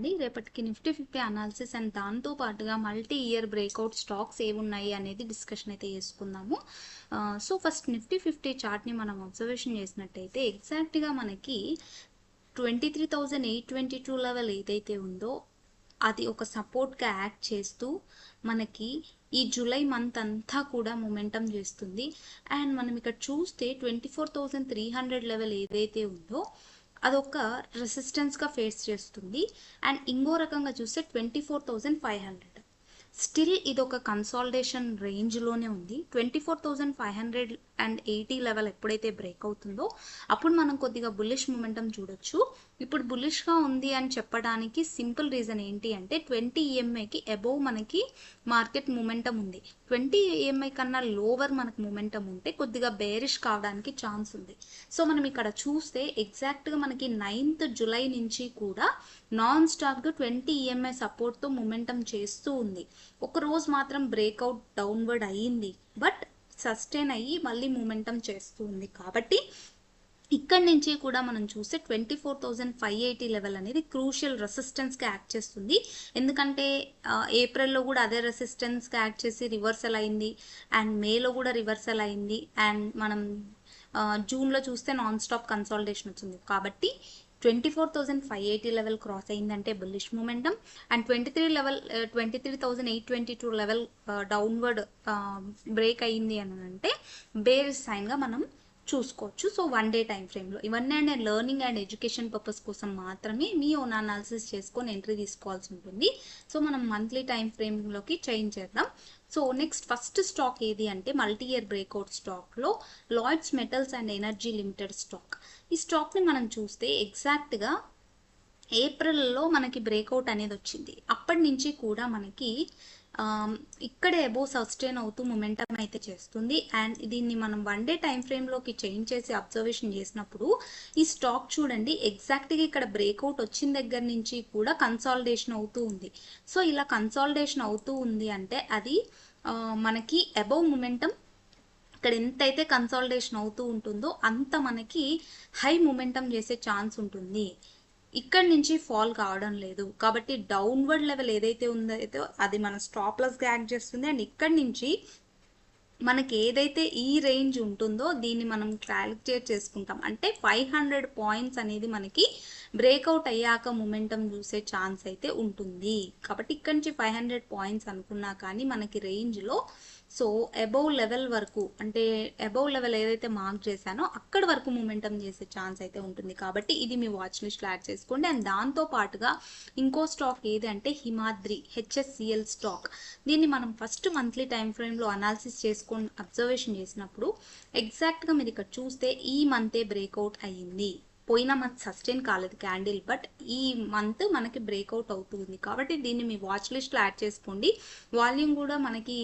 అండి. రేపటికి Nifty 50 analysis and దాంతో పాటుగా మల్టీ ఇయర్ బ్రేక్అవుట్ స్టాక్స్ ఏమున్నాయి అనేది డిస్కషన్ అయితే చేసుకుందాము. సో ఫస్ట్ నిఫ్టీ 50 చార్ట్ని మనం అబ్జర్వేషన్ చేసినట్టయితే ఎగ్జాక్ట్గా మనకి 23,822 లెవెల్ ఏదైతే ఉందో అది ఒక సపోర్ట్గా యాక్ట్ చేస్తూ మనకి ఈ జూలై మంత్ అంతా కూడా మొమెంటం చేస్తుంది. అండ్ మనం ఇక్కడ చూస్తే 24,300 లెవెల్ ఏదైతే ఉందో అదొక రెసిస్టెన్స్గా ఫేస్ చేస్తుంది. అండ్ ఇంకో రకంగా చూస్తే 24,500 స్టిల్ ఇది ఒక కన్సాలిడేషన్ రేంజ్లోనే ఉంది. 24,580 లెవెల్ ఎప్పుడైతే బ్రేక్ అవుతుందో అప్పుడు మనం కొద్దిగా బుల్లిష్ మూమెంటం చూడొచ్చు. ఇప్పుడు బుల్లిష్గా ఉంది అని చెప్పడానికి సింపుల్ రీజన్ ఏంటి అంటే 20 EMAకి అబోవ్ మనకి మార్కెట్ మూమెంటం ఉంది. 20 EMA కన్నా లోవర్ మనకు మూమెంటం ఉంటే కొద్దిగా బేరిష్ కావడానికి ఛాన్స్ ఉంది. సో మనం ఇక్కడ చూస్తే ఎగ్జాక్ట్గా మనకి 9th జూలై నుంచి కూడా నాన్ స్టాప్గా 20 EMA సపోర్ట్తో మూమెంటం చేస్తూ ఉంది. ఒక రోజు మాత్రం బ్రేక్అవుట్ డౌన్వర్డ్ అయ్యింది, బట్ సస్టైన్ అయ్యి మళ్ళీ మూమెంటం చేస్తూ ఉంది. కాబట్టి ఇక్కడి నుంచి కూడా మనం చూస్తే 24,580 లెవెల్ అనేది క్రూషియల్ రెసిస్టెన్స్గా యాక్ట్ చేస్తుంది. ఎందుకంటే ఏప్రిల్లో కూడా అదే రెసిస్టెన్స్గా యాక్ట్ చేసి రివర్సల్ అయింది, అండ్ మేలో కూడా రివర్సల్ అయింది, అండ్ మనం జూన్లో చూస్తే నాన్ స్టాప్ కన్సాలిడేషన్ వచ్చింది. కాబట్టి 24,580 లెవెల్ క్రాస్ అయిందంటే bullish momentum, and 23,822 level downward break అయ్యింది అని అంటే బేరిష్ సైన్గా మనం చూసుకోవచ్చు. సో 1 డే టైం ఫ్రేమ్లో ఇవన్నీ నేను లెర్నింగ్ అండ్ ఎడ్యుకేషన్ పర్పస్ కోసం మాత్రమే మీ ఓన్ అనాలిసిస్ చేసుకొని ఎంట్రీ తీసుకోవాల్సి ఉంటుంది. సో మనం మంత్లీ టైం ఫ్రేమ్లోకి చేంజ్ చేద్దాం. సో నెక్స్ట్ ఫస్ట్ స్టాక్ ఏది అంటే మల్టీ ఇయర్ బ్రేక్అవుట్ స్టాక్లో Lloyds metals and energy limited stock. ఈ స్టాక్ని మనం చూస్తే ఎగ్జాక్ట్గా ఏప్రిల్లో మనకి బ్రేక్అవుట్ అనేది వచ్చింది. అప్పటి నుంచి కూడా మనకి ఇక్కడే అబోవ్ సస్టైన్ అవుతూ మొమెంటం అయితే చేస్తుంది. అండ్ దీన్ని మనం 1 డే టైం ఫ్రేమ్లోకి చేంజ్ చేసి అబ్జర్వేషన్ చేసినప్పుడు ఈ స్టాక్ చూడండి ఎగ్జాక్ట్గా ఇక్కడ బ్రేక్అవుట్ వచ్చిన దగ్గర నుంచి కూడా కన్సాలిడేషన్ అవుతూ ఉంది. సో ఇలా కన్సాలిడేషన్ అవుతూ ఉంది అంటే అది మనకి అబోవ్ మొమెంటం ఇక్కడ ఎంతైతే కన్సాలిడేషన్ అవుతూ ఉంటుందో అంత మనకి హై మొమెంటం చేసే ఛాన్స్ ఉంటుంది. ఇక్కడి నుంచి ఫాల్ కావడం లేదు. కాబట్టి డౌన్వర్డ్ లెవెల్ ఏదైతే ఉందో అది మన స్టాప్ లాస్గా యాక్ట్ చేస్తుంది. అండ్ ఇక్కడి నుంచి మనకి ఏదైతే ఈ రేంజ్ ఉంటుందో దీన్ని మనం క్యాలిక్యులేట్ చేసుకుంటాం. అంటే 500 పాయింట్స్ అనేది మనకి బ్రేక్అవుట్ అయ్యాక మొమెంటం చూసే ఛాన్స్ అయితే ఉంటుంది. కాబట్టి ఇక్కడి నుంచి 500 పాయింట్స్ అనుకున్నా కానీ మనకి రేంజ్లో సో అబోవ్ లెవెల్ వరకు అంటే అబోవ్ లెవెల్ ఏదైతే మార్క్ చేశానో అక్కడి వరకు మూమెంటం చేసే ఛాన్స్ అయితే ఉంటుంది. కాబట్టి ఇది మీ వాచ్ లిస్ట్లో యాడ్ చేసుకోండి. అండ్ దాంతో పాటుగా ఇంకో స్టాక్ ఏది అంటే హిమాద్రి HSCL స్టాక్. దీన్ని మనం ఫస్ట్ మంత్లీ టైం ఫ్రేమ్లో అనాలిసిస్ చేసుకొని అబ్జర్వేషన్ చేసినప్పుడు ఎగ్జాక్ట్గా మీరు ఇక్కడ చూస్తే ఈ మంతే బ్రేక్అవుట్ అయ్యింది. పోయిన మంత్ సస్టైన్ కాలేదు క్యాండిల్, బట్ ఈ మంత్ మనకి బ్రేక్అవుట్ అవుతుంది. కాబట్టి దీన్ని మీ వాచ్ లిస్ట్లో యాడ్ చేసుకోండి. వాల్యూమ్ కూడా మనకి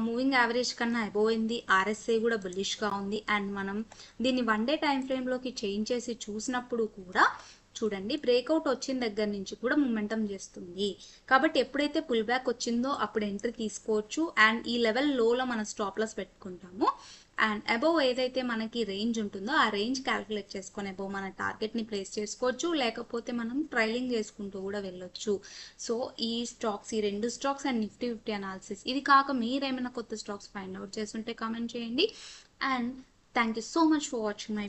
మూవింగ్ యావరేజ్ కన్నా అబోవ్ అయింది. RSI కూడా బుల్లిష్గా ఉంది. అండ్ మనం దీన్ని 1 డే టైం ఫ్రేమ్లోకి చేంజ్ చేసి చూసినప్పుడు కూడా చూడండి బ్రేక్అవుట్ వచ్చిన దగ్గర నుంచి కూడా మూమెంటం చేస్తుంది. కాబట్టి ఎప్పుడైతే పుల్ బ్యాక్ వచ్చిందో అప్పుడు ఎంట్రీ తీసుకోవచ్చు. అండ్ ఈ లెవెల్ లోలో మనం స్టాప్ లాస్ పెట్టుకుంటాము. అండ్ అబోవ్ ఏదైతే మనకి రేంజ్ ఉంటుందో ఆ రేంజ్ క్యాలిక్యులేట్ చేసుకొని అబోవ్ మన టార్గెట్ని ప్లేస్ చేసుకోవచ్చు. లేకపోతే మనం ట్రైలింగ్ చేసుకుంటూ కూడా వెళ్ళొచ్చు. సో ఈ స్టాక్స్, ఈ 2 స్టాక్స్ అండ్ నిఫ్టీ 50 అనాలిసిస్, ఇది కాక మీరేమైనా కొత్త స్టాక్స్ ఫైండ్ అవుట్ చేస్తుంటే కామెంట్ చేయండి. And thank you so much for watching my